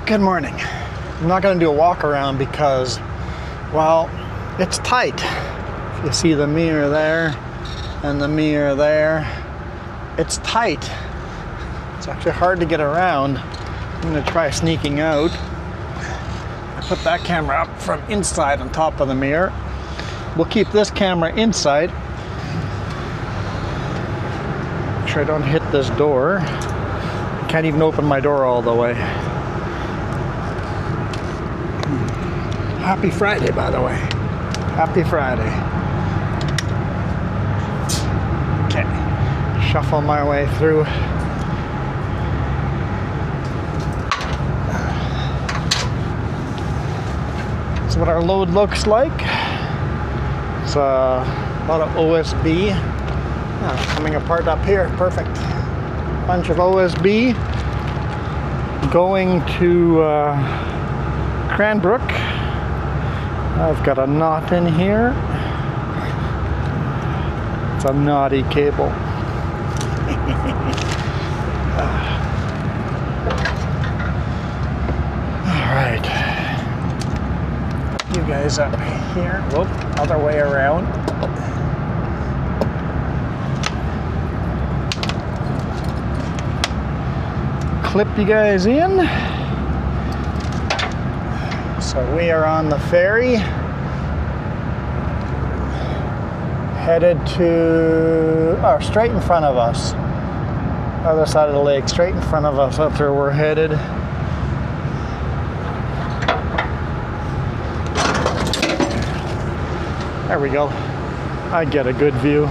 Good morning. I'm not going to do a walk around because, well, it's tight. If you see the mirror there and the mirror there, it's tight. It's actually hard to get around. I'm going to try sneaking out. I put that camera up from inside on top of the mirror. We'll keep this camera inside. Make sure I don't hit this door. I can't even open my door all the way. Happy Friday, by the way. Happy Friday. Okay, shuffle my way through. That's what our load looks like. It's a lot of OSB. Coming apart up here, perfect. Bunch of OSB going to Cranbrook. I've got a knot in here. It's a knotty cable. All right. You guys up here. Whoop, other way around. Clip you guys in. So we are on the ferry, headed to, straight in front of us, other side of the lake, straight in front of us, that's where we're headed. There we go. I get a good view.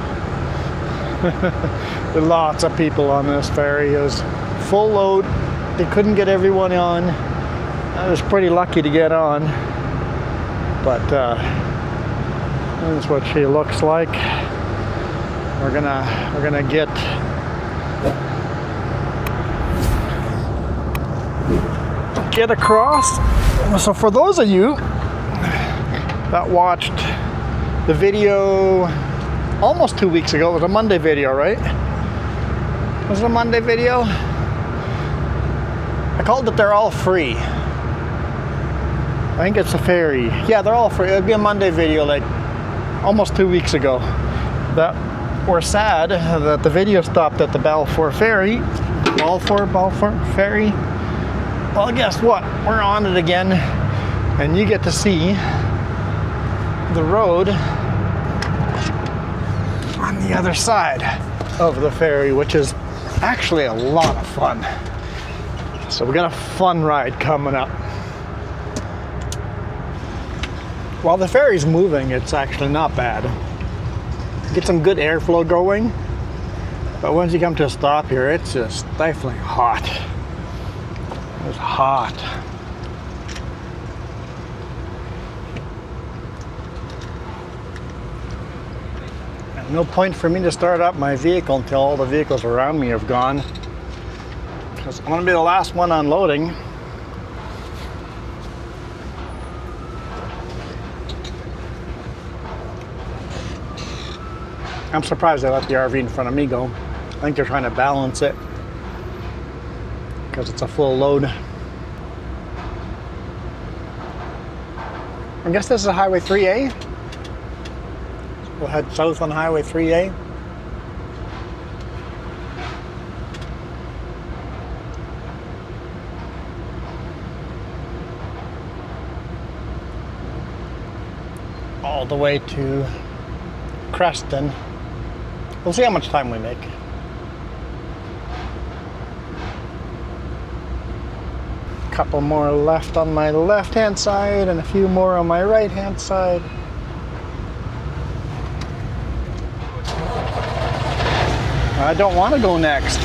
There are lots of people on this ferry. It was full load. They couldn't get everyone on. I was pretty lucky to get on, but that's what she looks like. We're gonna get across. So for those of you that watched the video almost 2 weeks ago, it was a Monday video, right? Was it a Monday video? I called it "They're All Free." I think it's a ferry. Yeah, they're all free. It'd be a Monday video like almost 2 weeks ago. That we're sad that the video stopped at the Balfour Ferry. Balfour Ferry. Well, guess what? We're on it again, and you get to see the road on the other side of the ferry, which is actually a lot of fun. So we got a fun ride coming up. While the ferry's moving, it's actually not bad. Get some good airflow going, but once you come to a stop here, it's just stifling hot. It's hot. And no point for me to start up my vehicle until all the vehicles around me have gone, because I'm going to be the last one unloading. I'm surprised they let the RV in front of me go. I think they're trying to balance it because it's a full load. I guess this is Highway 3A. We'll head south on Highway 3A. All the way to Creston. We'll see how much time we make. A couple more left on my left-hand side and a few more on my right-hand side. I don't want to go next.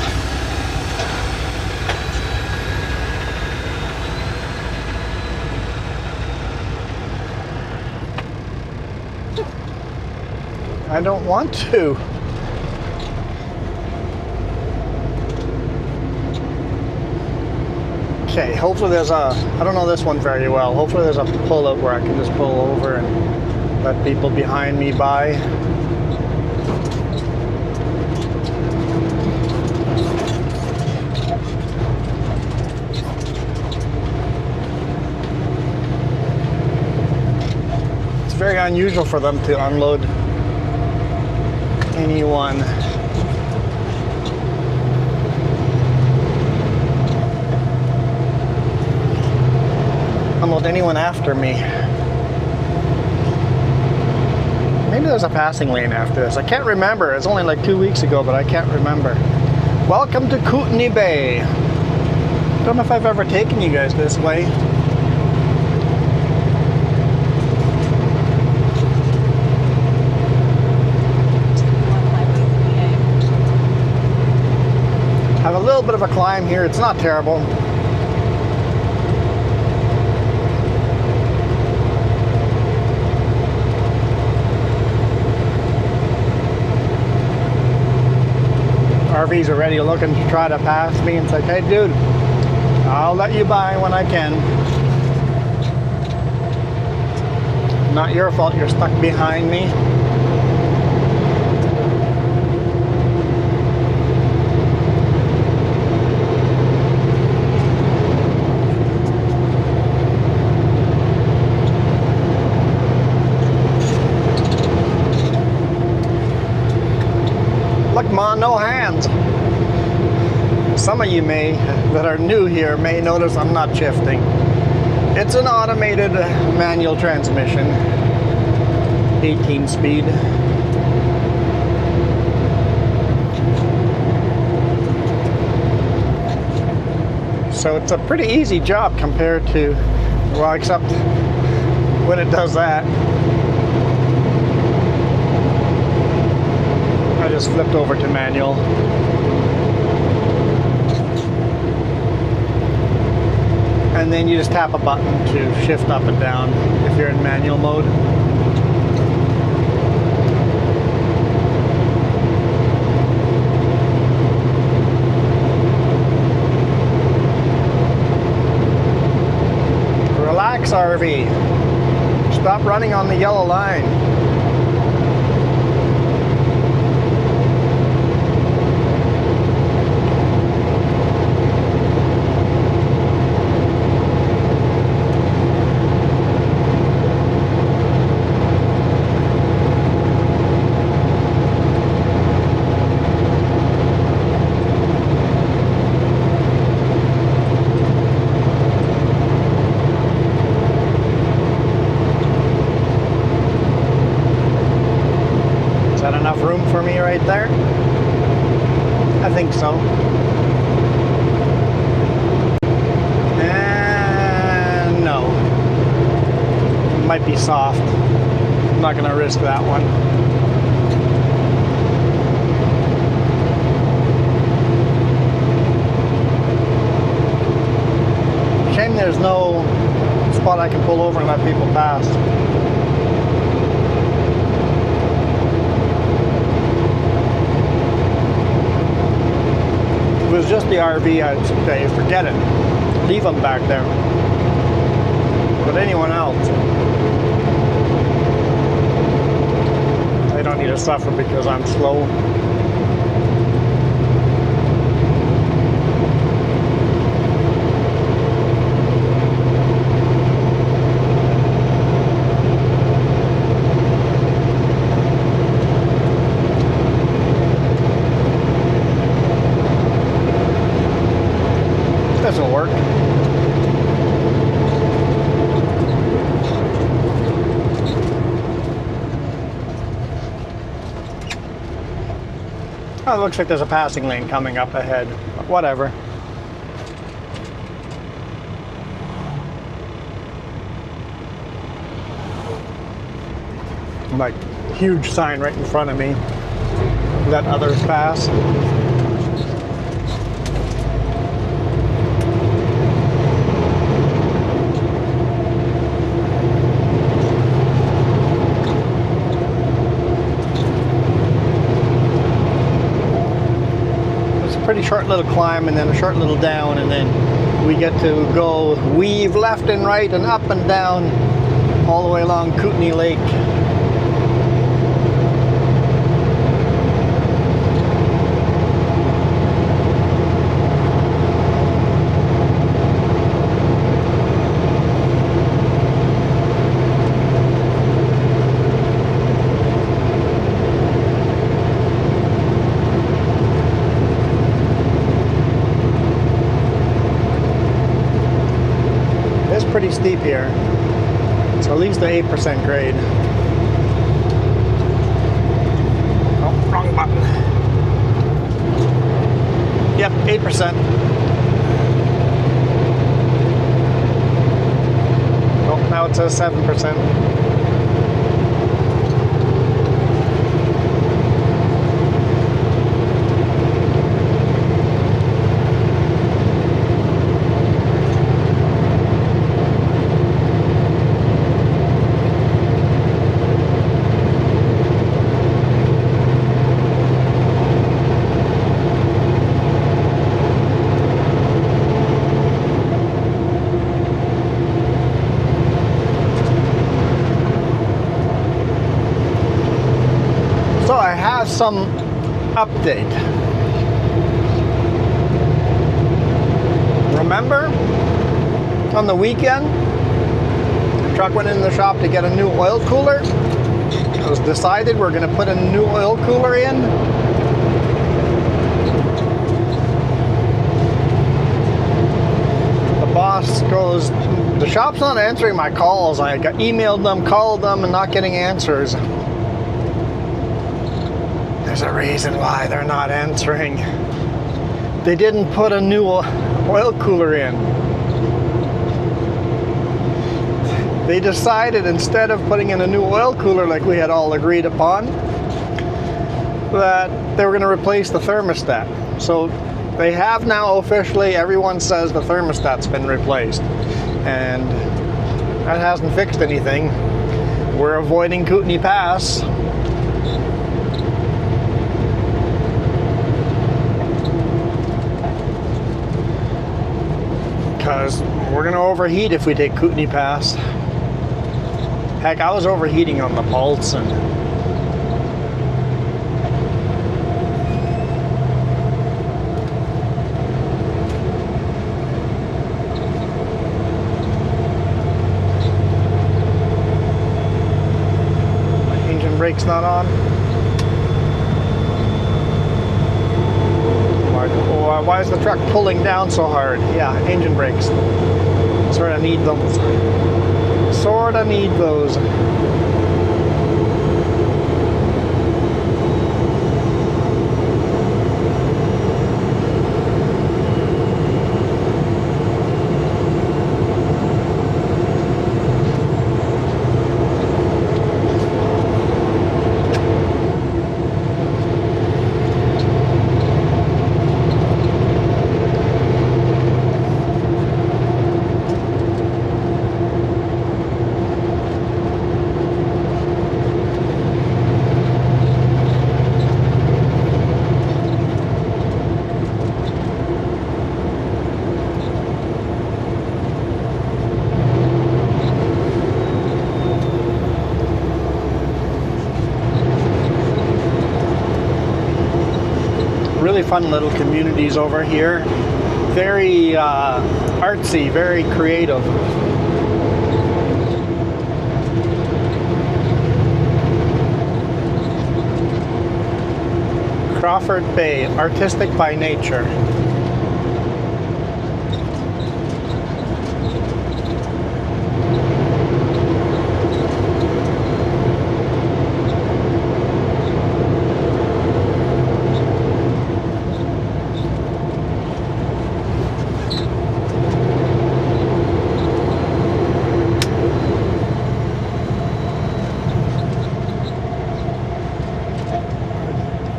I don't want to. Okay, hopefully there's I don't know this one very well. Hopefully there's a pull out where I can just pull over and let people behind me by. unusual for them to unload anyone. Unload anyone after me. Maybe there's a passing lane after this. I can't remember. It's only like 2 weeks ago, but I can't remember. Welcome to Kootenay Bay. Don't know if I've ever taken you guys this way. Have a little bit of a climb here. It's not terrible. RVs are already looking to try to pass me, and it's like, hey dude, I'll let you by when I can. Not your fault you're stuck behind me. Look, Ma, no hands. Some of you that are new here may notice I'm not shifting. It's an automated manual transmission, 18 speed. So it's a pretty easy job compared to, well, except when it does that. I just flipped over to manual. And then you just tap a button to shift up and down if you're in manual mode. Relax, RV. Stop running on the yellow line. Room for me right there? I think so. And no. Might be soft. I'm not going to risk that one. Shame there's no spot I can pull over and let people pass. If it was just the RV, I'd say forget it. Leave them back there. But anyone else, they don't need to suffer because I'm slow. Doesn't work. Oh, it looks like there's a passing lane coming up ahead. But whatever. Like, huge sign right in front of me. Let others pass. Pretty short little climb and then a short little down, and then we get to go weave left and right and up and down all the way along Kootenay Lake. steep here. It's at least an 8% grade. Oh, wrong button. Yep, 8%. Oh, now it says 7%. So I have some update. Remember on the weekend, the truck went in the shop to get a new oil cooler. It was decided we're going to put a new oil cooler in. The boss goes, the shop's not answering my calls. I got emailed them, called them, and not getting answers. There's a reason why they're not answering. They didn't put a new oil cooler in. They decided instead of putting in a new oil cooler like we had all agreed upon, that they were going to replace the thermostat. So they have now officially, everyone says the thermostat's been replaced. And that hasn't fixed anything. We're avoiding Kootenay Pass. Because we're going to overheat if we take Kootenay Pass. Heck, I was overheating on the Pulse and my engine brake's not on. Why is the truck pulling down so hard? Yeah, engine brakes. Sort of need those. Sort of need those. Really fun little communities over here. Very artsy, very creative. Crawford Bay, artistic by nature.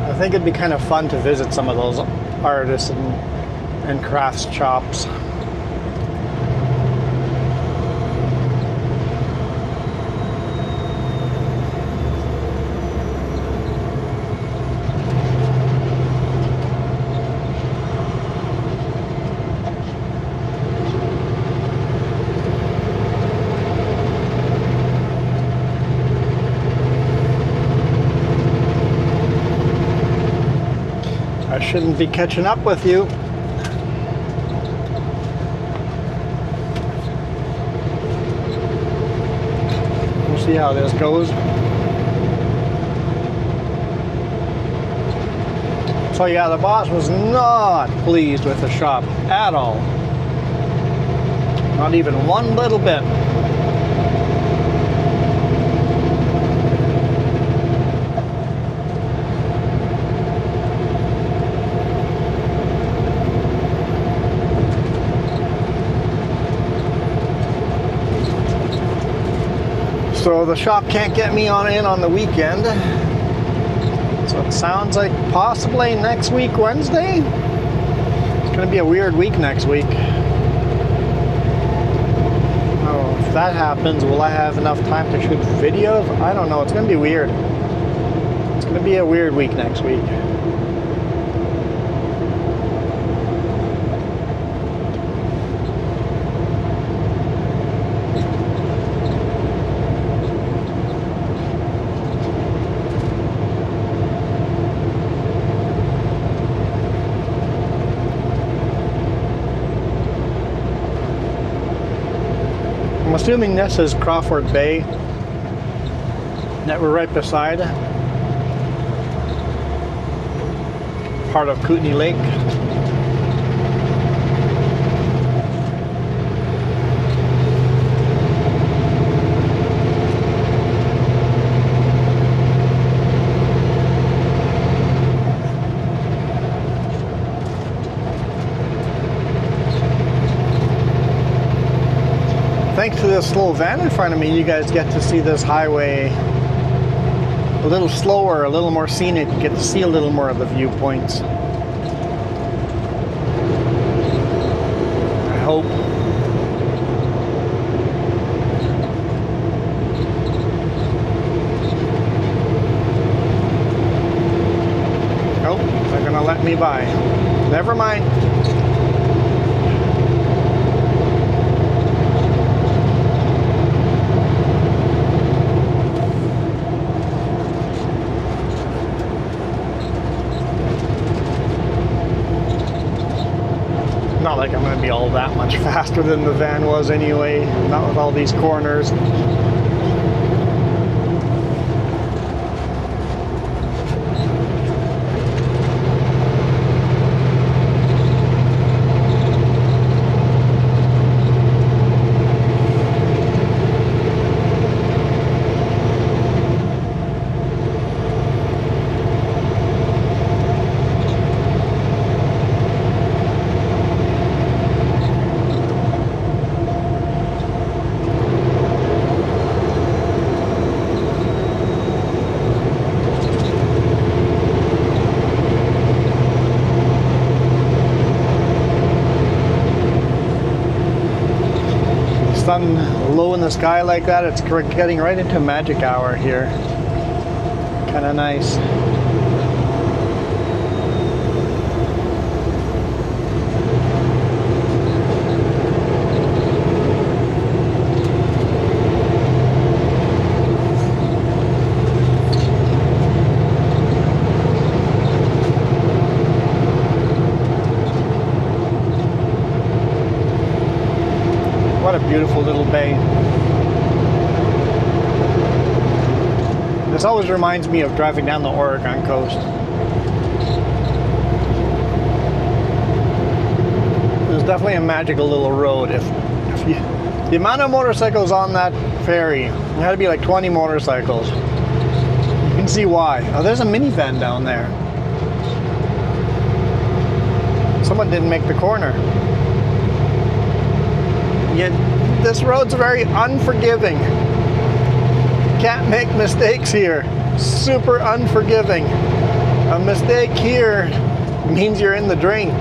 I think it'd be kind of fun to visit some of those artists and crafts shops. I shouldn't be catching up with you. We'll see how this goes. So yeah, the boss was not pleased with the shop at all. Not even one little bit. So the shop can't get me in on the weekend. So it sounds like possibly next week, Wednesday. It's gonna be a weird week next week. Oh, if that happens, will I have enough time to shoot videos? I don't know, it's gonna be weird. It's gonna be a weird week next week. I'm assuming this is Crawford Bay that we're right beside. Part of Kootenay Lake. Thanks to this little van in front of me, you guys get to see this highway a little slower, a little more scenic. You get to see a little more of the viewpoints. I hope. Nope, they're gonna let me by. Never mind. Not like I'm going to be all that much faster than the van was anyway, not with all these corners. Sun low in the sky like that, it's getting right into magic hour here. Kind of nice. What a beautiful little bay. This always reminds me of driving down the Oregon coast. There's definitely a magical little road. If you, the amount of motorcycles on that ferry, it had to be like 20 motorcycles. You can see why. Oh, there's a minivan down there. Someone didn't make the corner. Yet this road's very unforgiving. Can't make mistakes here. Super unforgiving. A mistake here means you're in the drink.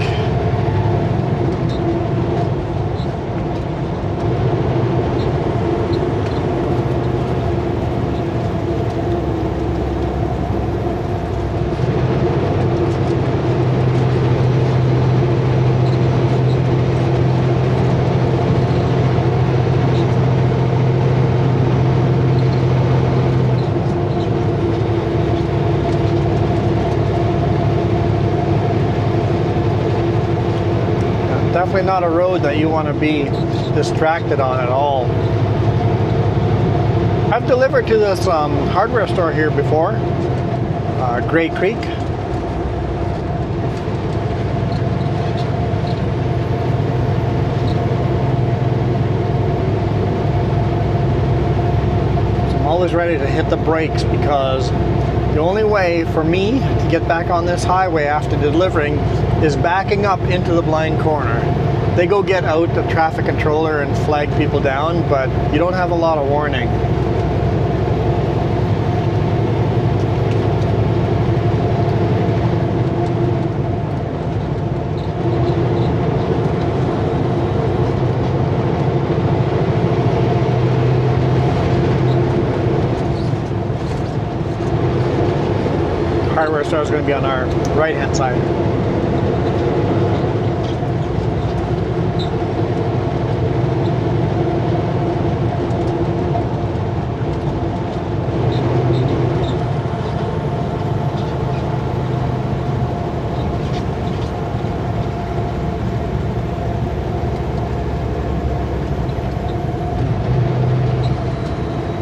Definitely not a road that you want to be distracted on at all. I've delivered to this hardware store here before, Grey Creek. was ready to hit the brakes, because the only way for me to get back on this highway after delivering is backing up into the blind corner. They go get out the traffic controller and flag people down, but you don't have a lot of warning. Hardware store is going to be on our right-hand side.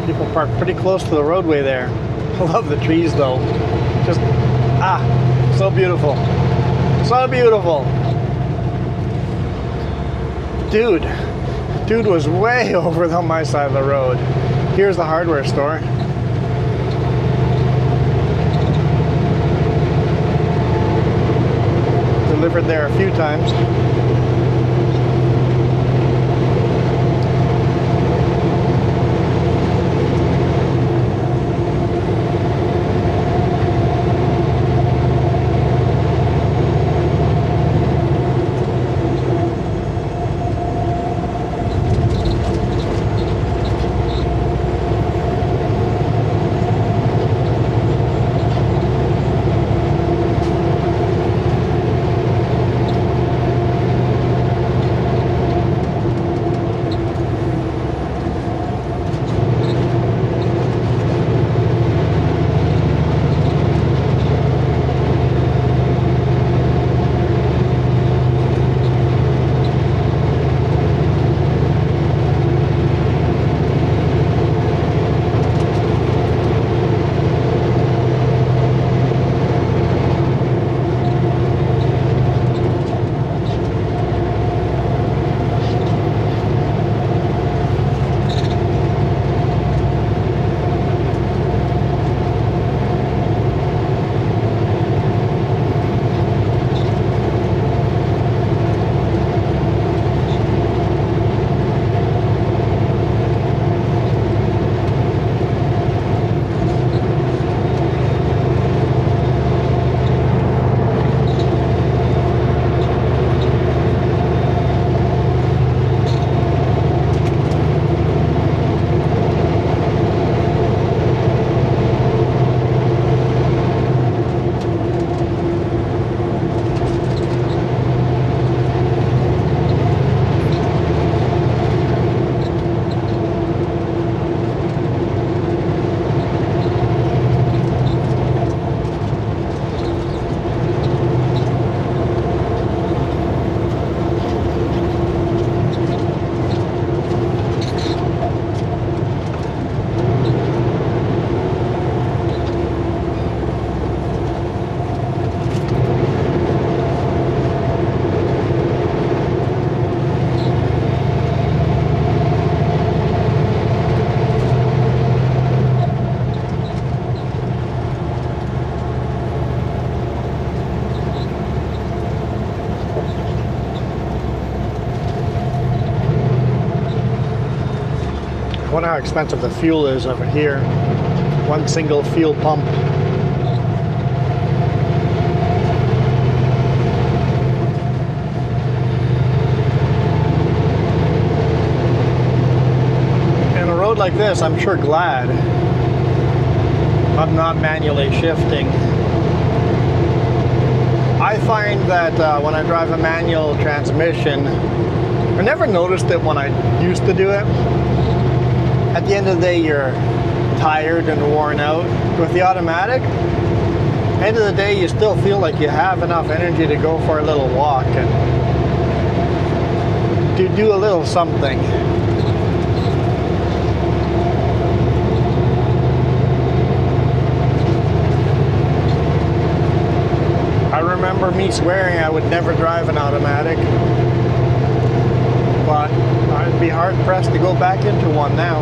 People park pretty close to the roadway there. I love the trees though. Just, so beautiful. So beautiful. Dude was way over on my side of the road. Here's the hardware store. Delivered there a few times. I wonder how expensive the fuel is over here. One single fuel pump. In a road like this, I'm sure glad I'm not manually shifting. I find that when I drive a manual transmission, I never noticed it when I used to do it. At the end of the day, you're tired and worn out. With the automatic, end of the day, you still feel like you have enough energy to go for a little walk and to do a little something. I remember me swearing I would never drive an automatic, but I'd be hard pressed to go back into one now.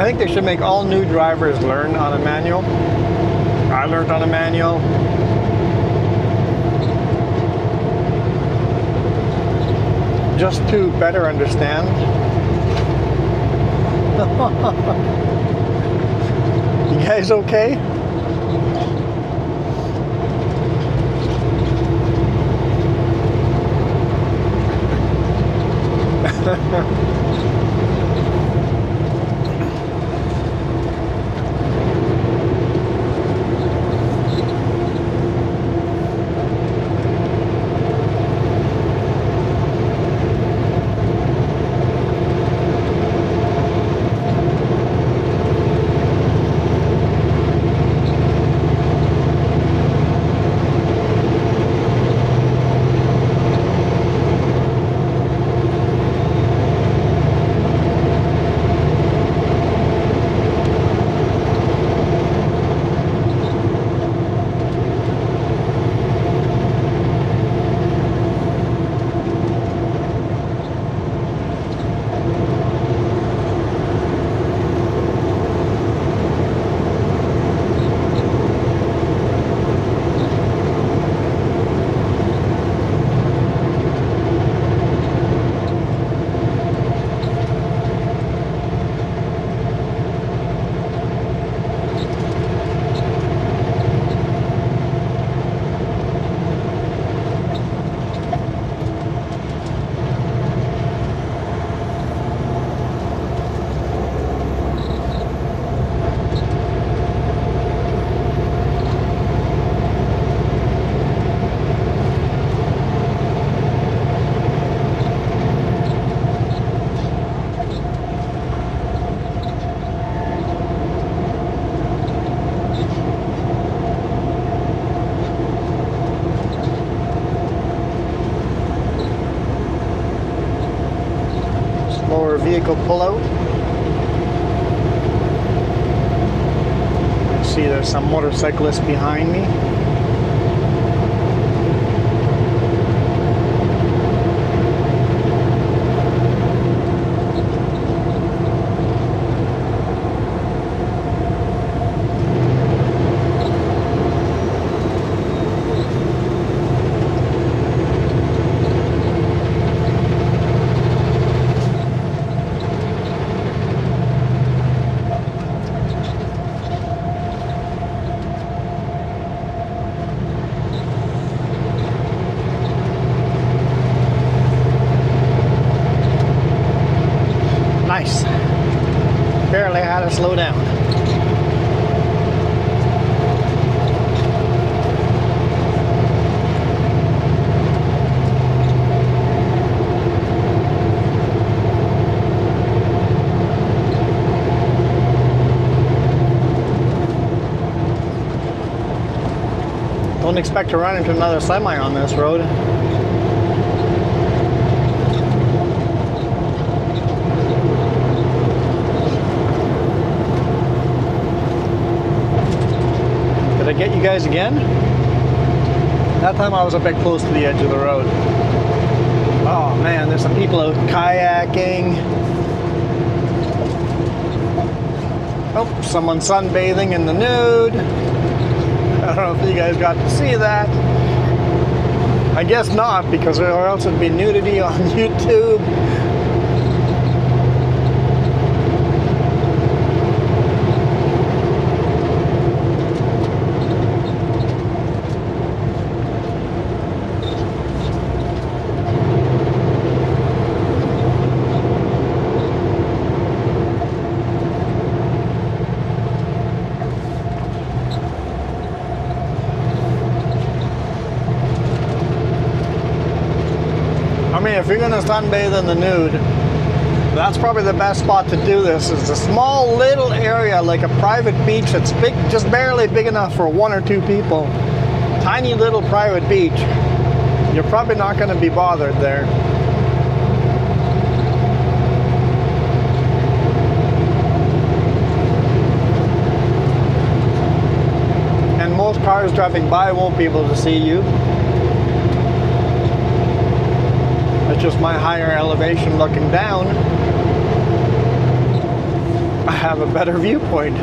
think they should make all new drivers learn on a manual. I learned on a manual. Just to better understand. You guys okay? Vehicle pullout. I see there's some motorcyclists behind me. Nice. Barely had to slow down. Don't expect to run into another semi on this road. Did I get you guys again? That time I was a bit close to the edge of the road. Oh man, there's some people out kayaking. Oh, someone sunbathing in the nude. I don't know if you guys got to see that. I guess not, because or else it'd be nudity on YouTube. I mean, if you're gonna sunbathe in the nude, that's probably the best spot to do this. It's a small little area, like a private beach that's big, just barely big enough for 1 or 2 people. Tiny little private beach. You're probably not gonna be bothered there. And most cars driving by won't be able to see you. It's just my higher elevation looking down. I have a better viewpoint.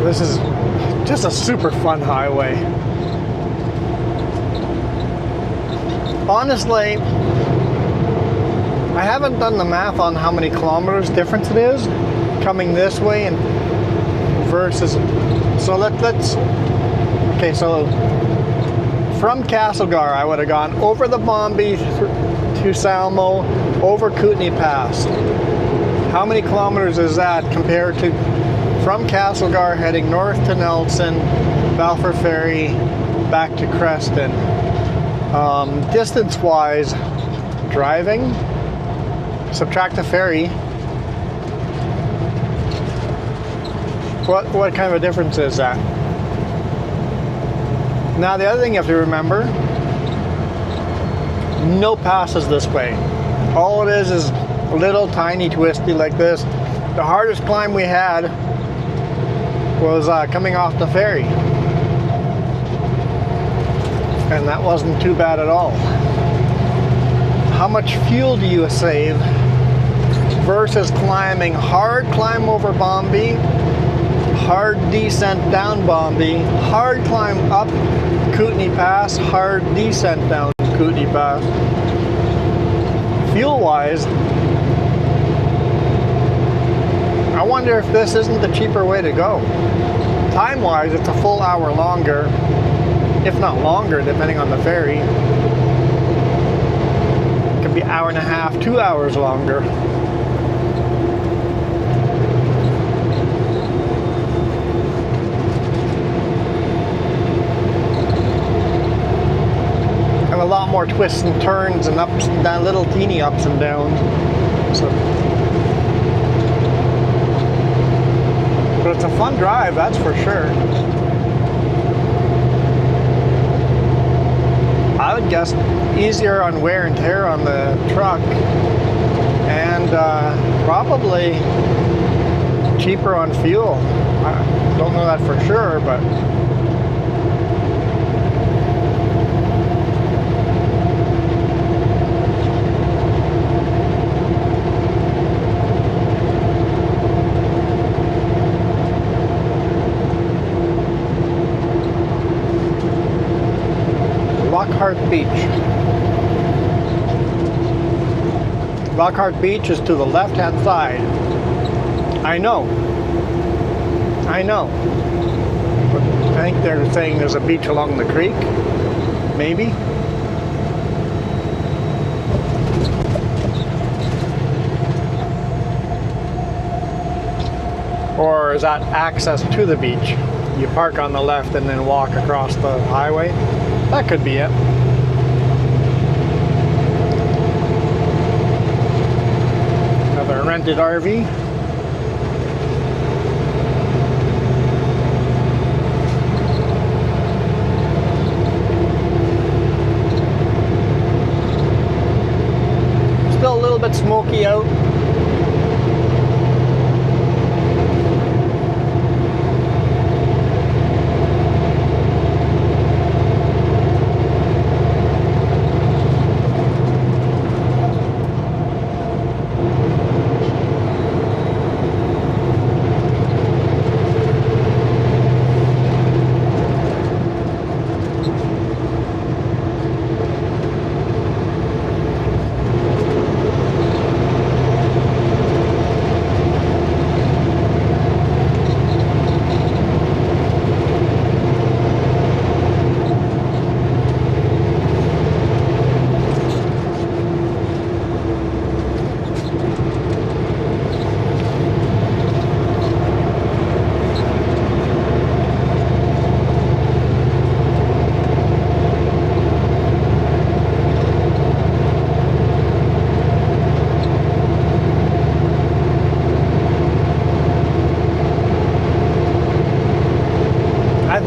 This is just a super fun highway. Honestly, I haven't done the math on how many kilometers difference it is coming this way and versus. So let's. Okay, so from Castlegar, I would have gone over the Bombay to Salmo, over Kootenay Pass. How many kilometers is that compared to from Castlegar heading north to Nelson, Balfour Ferry, back to Creston? Distance-wise, driving, subtract the ferry, what kind of a difference is that? Now the other thing you have to remember, no passes this way. All it is little tiny twisty like this. The hardest climb we had was coming off the ferry, and that wasn't too bad at all. How much fuel do you save versus climbing hard climb over Bombay, hard descent down Bombay, hard climb up Kootenay Pass, hard descent down Kootenay Pass? Fuel wise, I wonder if this isn't the cheaper way to go. Time-wise, it's a full hour longer, if not longer, depending on the ferry. It could be an hour and a half, 2 hours longer. And a lot more twists and turns and ups and down, little teeny ups and downs. So. But it's a fun drive, that's for sure. I would guess easier on wear and tear on the truck, and probably cheaper on fuel. I don't know that for sure, but Lockhart Beach. Lockhart Beach is to the left-hand side. I know. But I think they're saying there's a beach along the creek. Maybe. Or is that access to the beach? You park on the left and then walk across the highway? That could be it. Another rented RV. Still a little bit smoky out.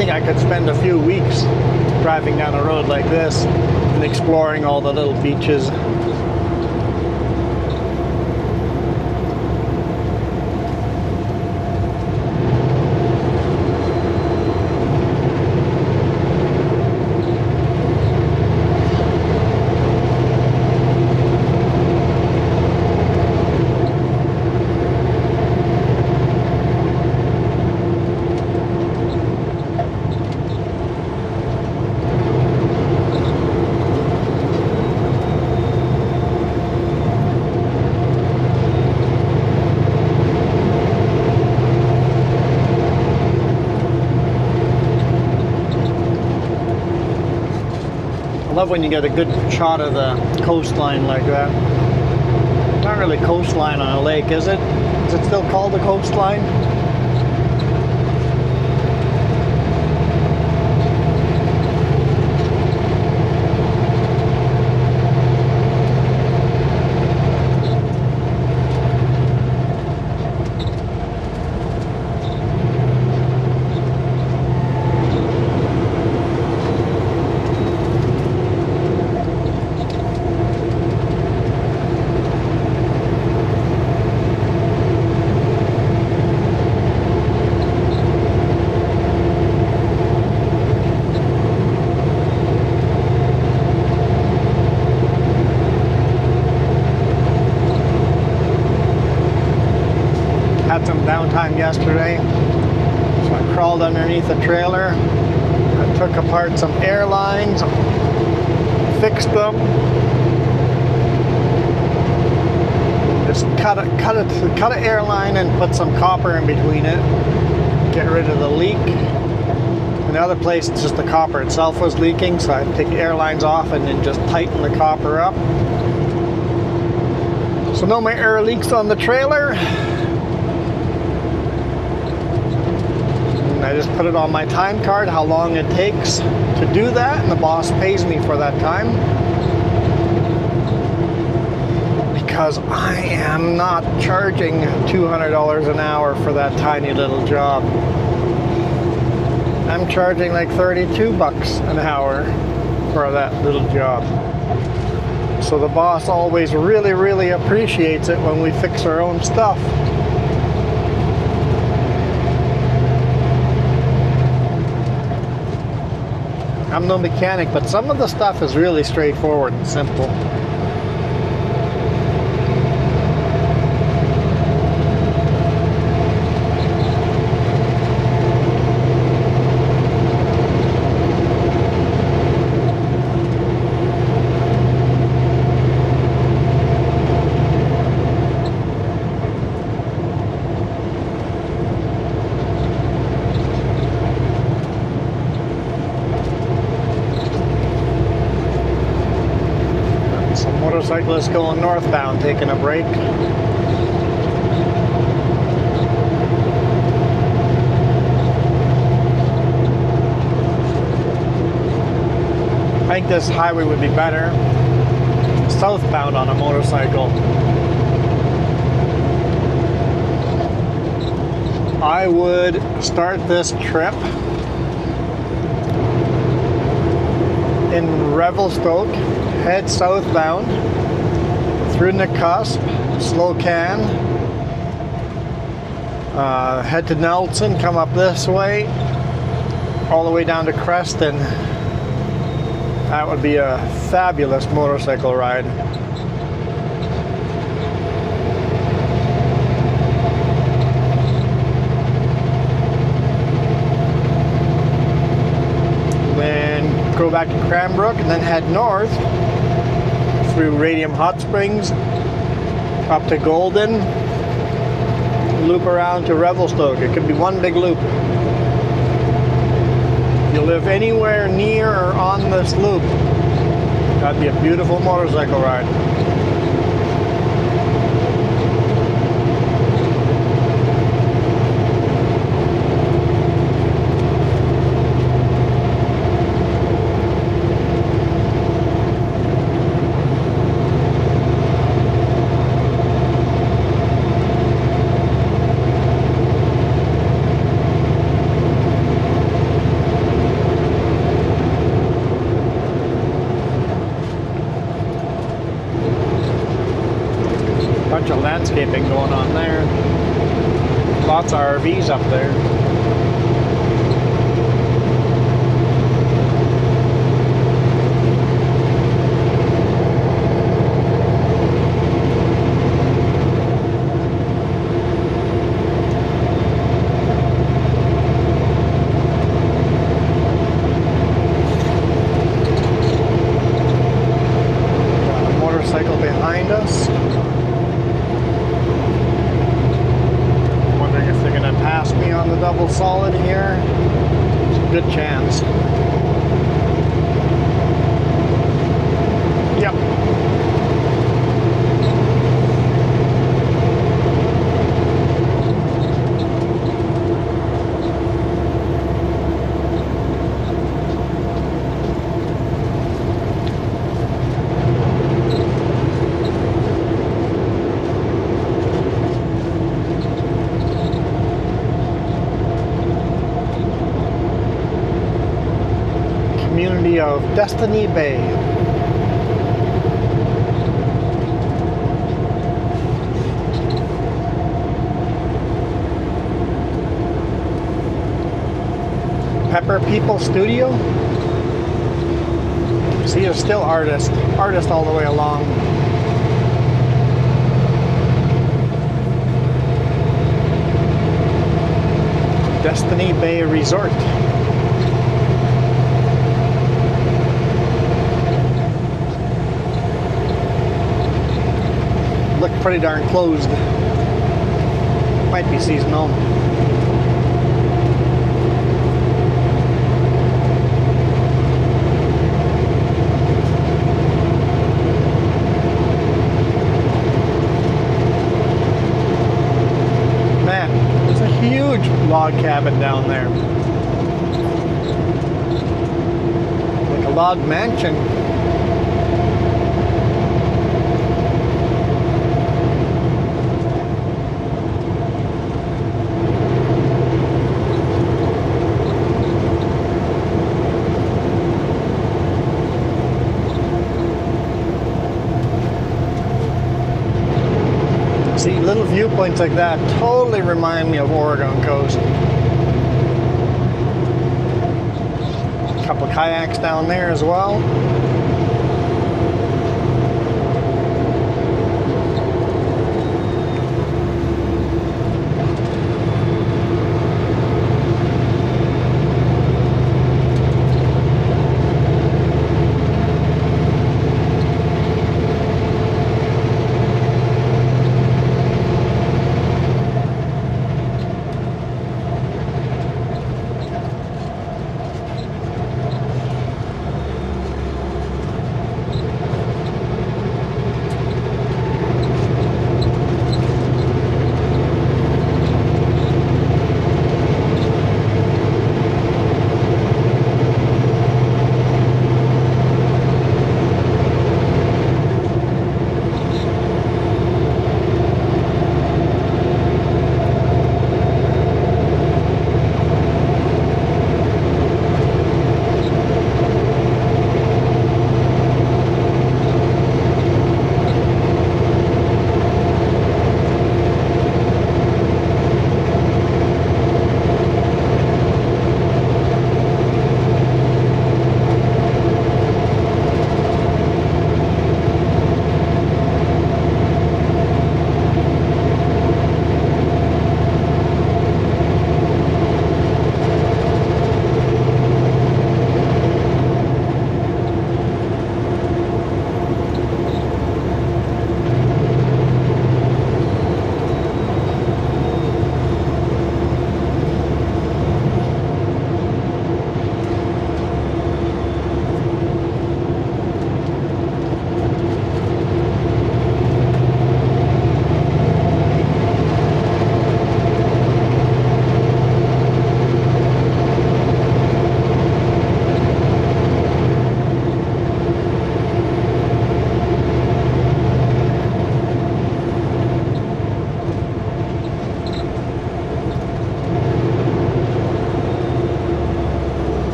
think I could spend a few weeks driving down a road like this and exploring all the little beaches. I love when you get a good shot of the coastline like that. Not really coastline on a lake, is it? Is it still called the coastline? Had some downtime yesterday, so I crawled underneath the trailer. I took apart some airlines, fixed them, just cut an airline and put some copper in between it, get rid of the leak. In the other place, it's just the copper itself was leaking, so I take airlines off and then just tighten the copper up. So no more air leaks on the trailer. I just put it on my time card, how long it takes to do that, and the boss pays me for that time. Because I am not charging $200 an hour for that tiny little job. I'm charging like 32 bucks an hour for that little job. So the boss always really, really appreciates it when we fix our own stuff. I'm no mechanic, but some of the stuff is really straightforward and simple. Motorcyclists going northbound, taking a break. I think this highway would be better southbound on a motorcycle. I would start this trip in Revelstoke, head southbound through Nakusp, Slocan, head to Nelson, come up this way, all the way down to Creston. That would be a fabulous motorcycle ride. Then go back to Cranbrook and then head north through Radium Hot Springs, up to Golden, loop around to Revelstoke. It could be one big loop. If you live anywhere near or on this loop, that'd be a beautiful motorcycle ride. camping going on there. Lots of RVs up there. Behind us. Wondering if they're going to pass me on the double solid here. It's a good chance. Yep. Of Destiny Bay. Pepper People Studio. See, there's still artist all the way along. Destiny Bay Resort. Look pretty darn closed. Might be seasonal. Man, there's a huge log cabin down there. Like a log mansion. See, little viewpoints like that totally remind me of Oregon coast. A couple of kayaks down there as well.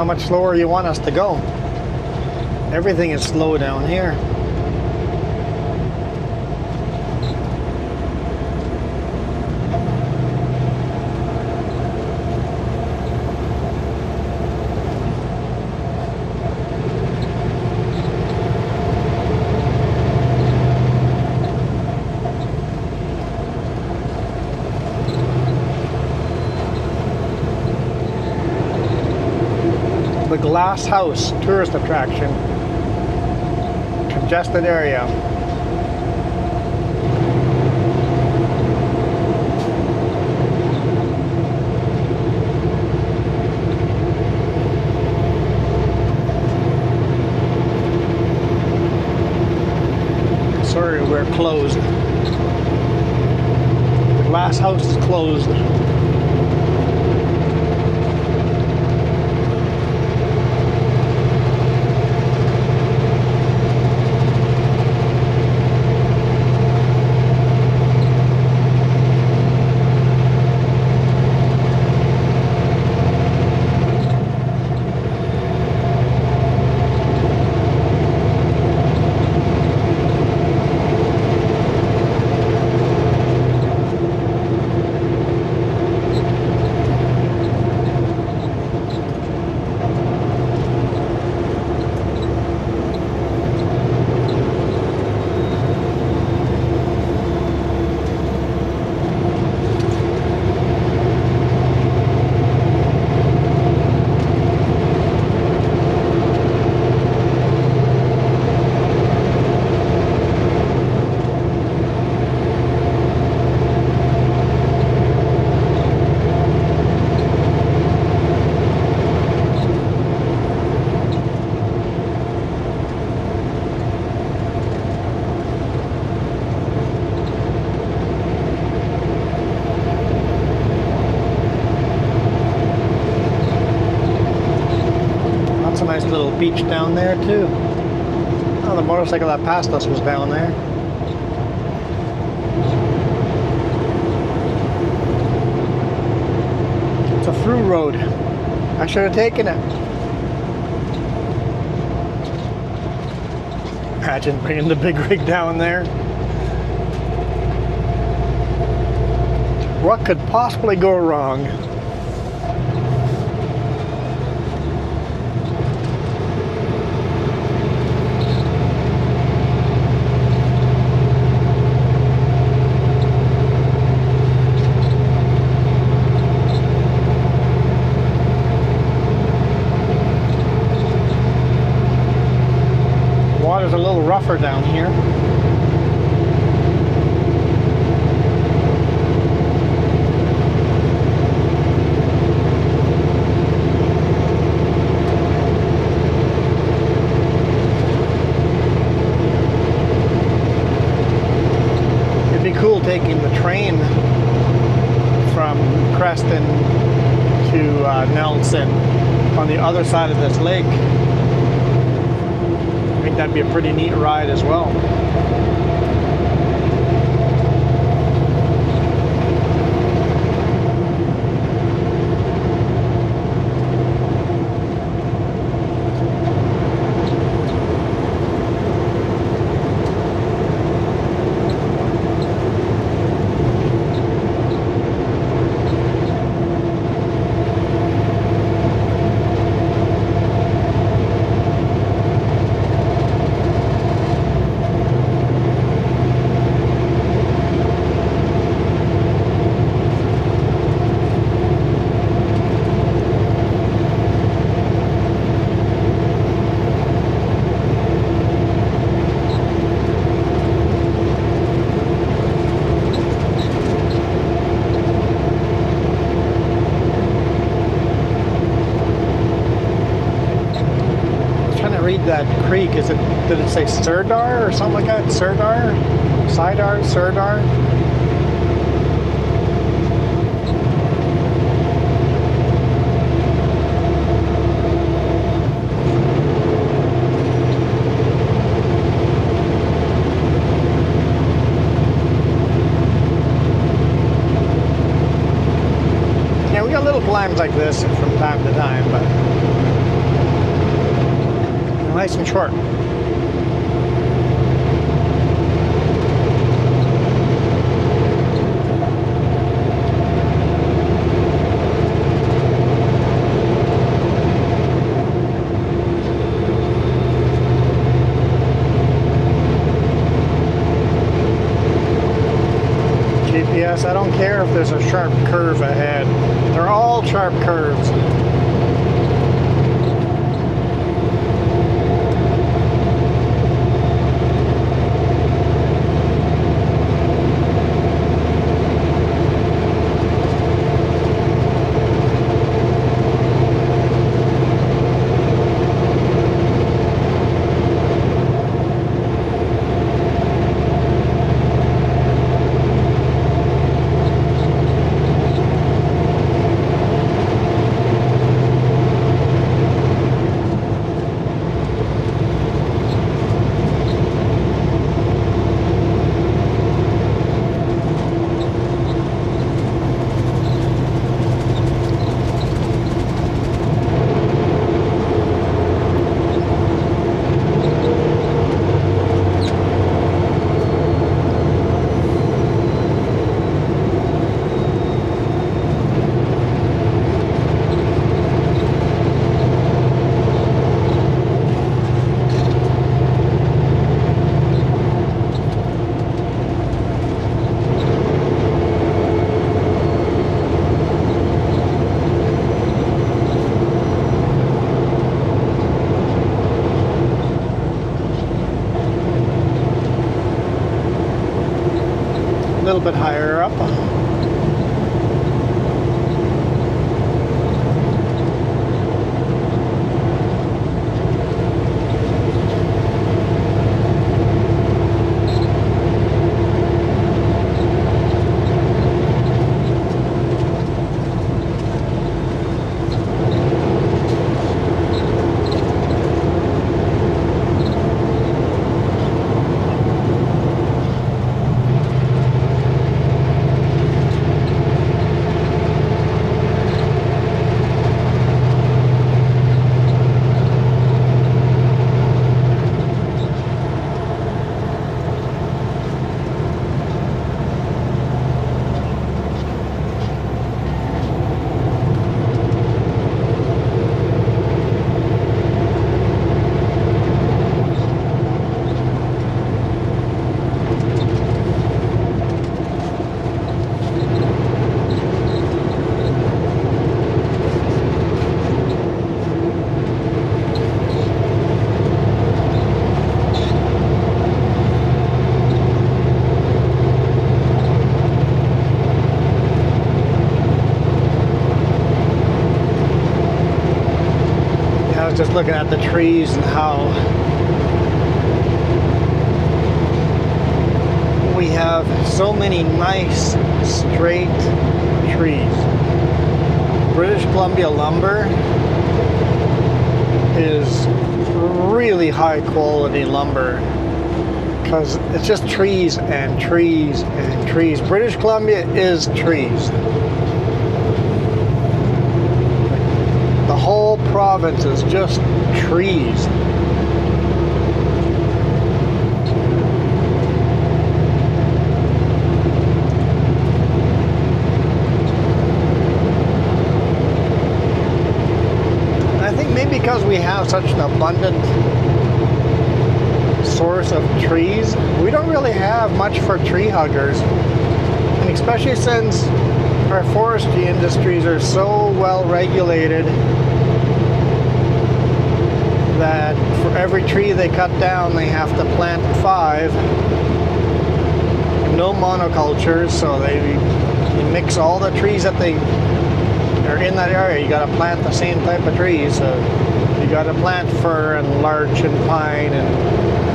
much slower you want us to go. Everything is slow down here. The Glass House tourist attraction. Congested area. Sorry, we're closed. The Glass House is closed. Nice little beach down there too. Oh, the motorcycle that passed us was down there. It's a through road. I should have taken it. Imagine bringing the big rig down there. What could possibly go wrong? Water's a little rougher down here. It'd be cool taking the train from Creston to Nelson on the other side of this lake. I think that'd be a pretty neat ride as well. That creek, did it say Sirdar or something like that? Sirdar? Sidar? Sirdar? Yeah, we got little climbs like this from time to time, but nice and short. GPS, I don't care if there's a sharp curve ahead. They're all sharp curves. A little bit higher up. Just looking at the trees and how we have so many nice straight trees. British Columbia lumber is really high quality lumber because it's just trees and trees and trees. British Columbia is trees. The whole province is just trees. And I think maybe because we have such an abundant source of trees, we don't really have much for tree huggers. And especially since our forestry industries are so well regulated that for every tree they cut down, they have to plant 5. No monocultures, so they mix all the trees that they are in that area. You got to plant the same type of trees. So you got to plant fir and larch and pine and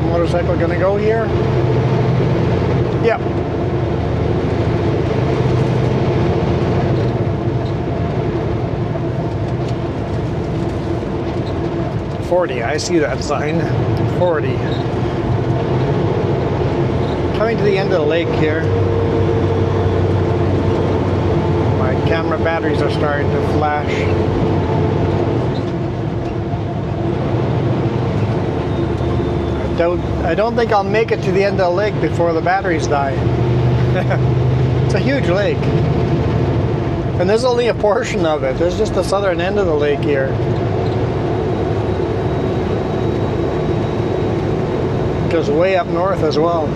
motorcycle gonna go here? Yep. 40. I see that sign. 40. Coming to the end of the lake here. My camera batteries are starting to flash. I don't think I'll make it to the end of the lake before the batteries die. It's a huge lake. And there's only a portion of it. There's just the southern end of the lake here. It goes way up north as well.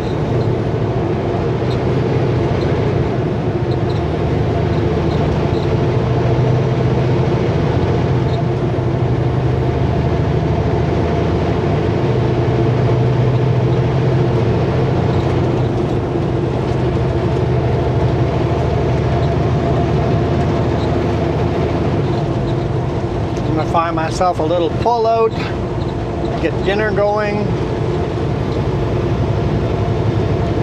Find myself a little pull out, get dinner going,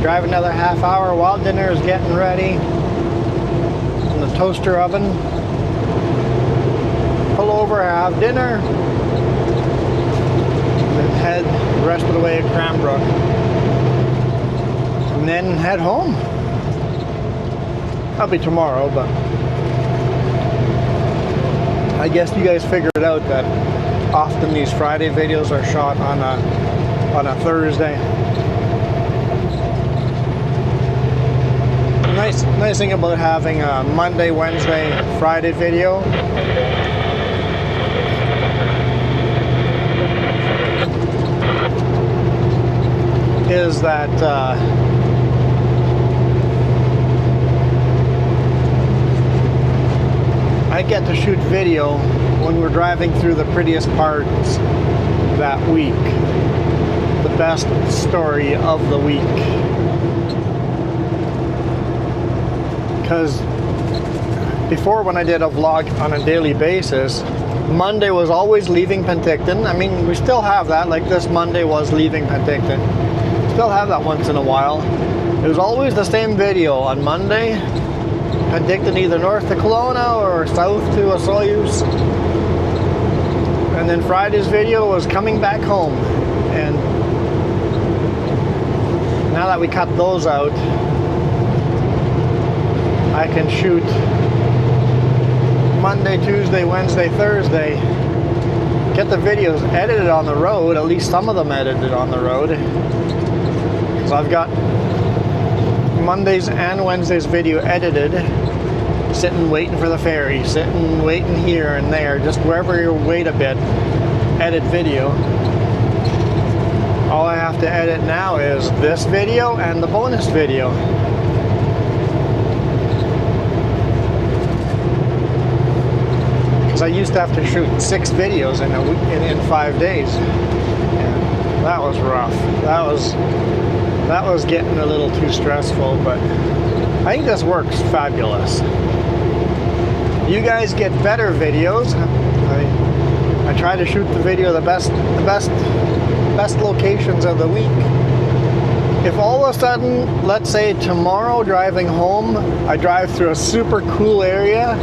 drive another half hour while dinner is getting ready in the toaster oven, pull over, have dinner, and then head the rest of the way to Cranbrook, and then head home. That'll be tomorrow, but I guess you guys figured out that often these Friday videos are shot on a Thursday. Nice thing about having a Monday, Wednesday, Friday video is that I get to shoot video when we're driving through the prettiest parts that week. The best story of the week. Because before, when I did a vlog on a daily basis, Monday was always leaving Penticton. I mean, we still have that, like this Monday was leaving Penticton. Still have that once in a while. It was always the same video on Monday. Penticton either north to Kelowna or south to Osoyoos. And then Friday's video was coming back home. And now that we cut those out, I can shoot Monday, Tuesday, Wednesday, Thursday, get the videos edited on the road, at least some of them edited on the road. Because I've got Mondays and Wednesdays video edited, sitting waiting for the ferry, sitting waiting here and there, just wherever you wait a bit, edit video. All I have to edit now is this video and the bonus video. Because I used to have to shoot 6 videos in a week, in 5 days. And that was rough. That was getting a little too stressful, but I think this works fabulous. You guys get better videos. I try to shoot the video the best locations of the week. If all of a sudden, let's say tomorrow driving home, I drive through a super cool area,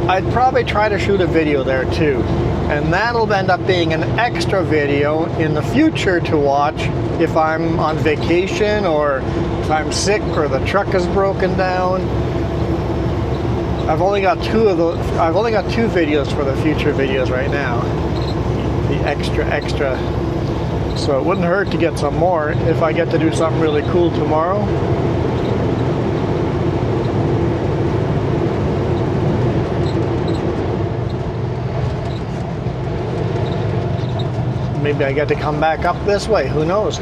I'd probably try to shoot a video there too. And that'll end up being an extra video in the future to watch if I'm on vacation or if I'm sick or the truck is broken down. I've only got 2 videos for the future videos right now. The extra. So it wouldn't hurt to get some more if I get to do something really cool tomorrow. Maybe I get to come back up this way, who knows?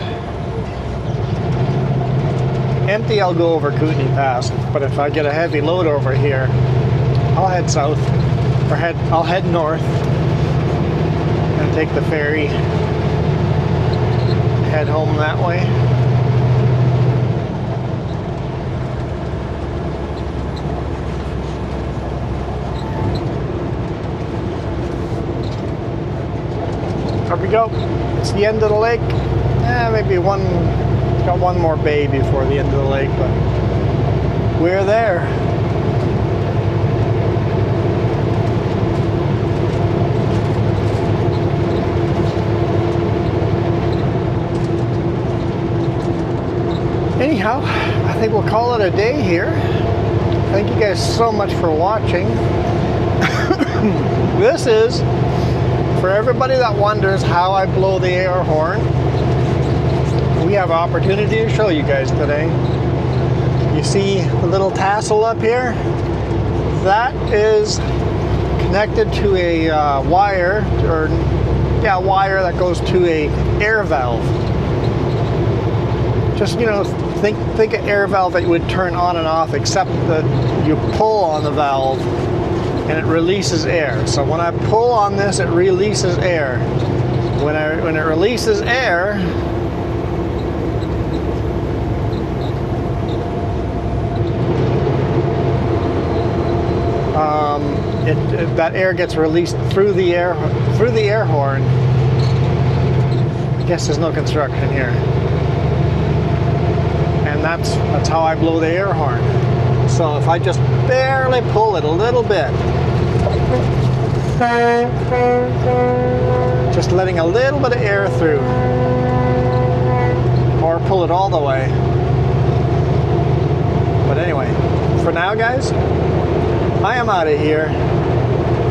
Empty, I'll go over Kootenay Pass, but if I get a heavy load over here, I'll head south, or I'll head north and take the ferry, head home that way. There we go. It's the end of the lake. Maybe got one more bay before the end of the lake, but we're there. anyhow, I think we'll call it a day here. Thank you guys so much for watching. This is for everybody that wonders how I blow the air horn. We have an opportunity to show you guys today. You see the little tassel up here? That is connected to a wire that goes to a air valve. Just, you know, think an air valve that you would turn on and off, except that you pull on the valve and it releases air. So when I pull on this, it releases air. When it releases air, that air gets released through the air horn. I guess there's no construction here. And that's how I blow the air horn. So if I just barely pull it a little bit, just letting a little bit of air through, or pull it all the way. But anyway, for now, guys, I am out of here.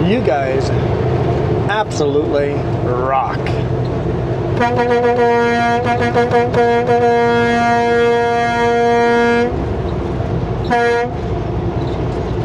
You guys absolutely rock.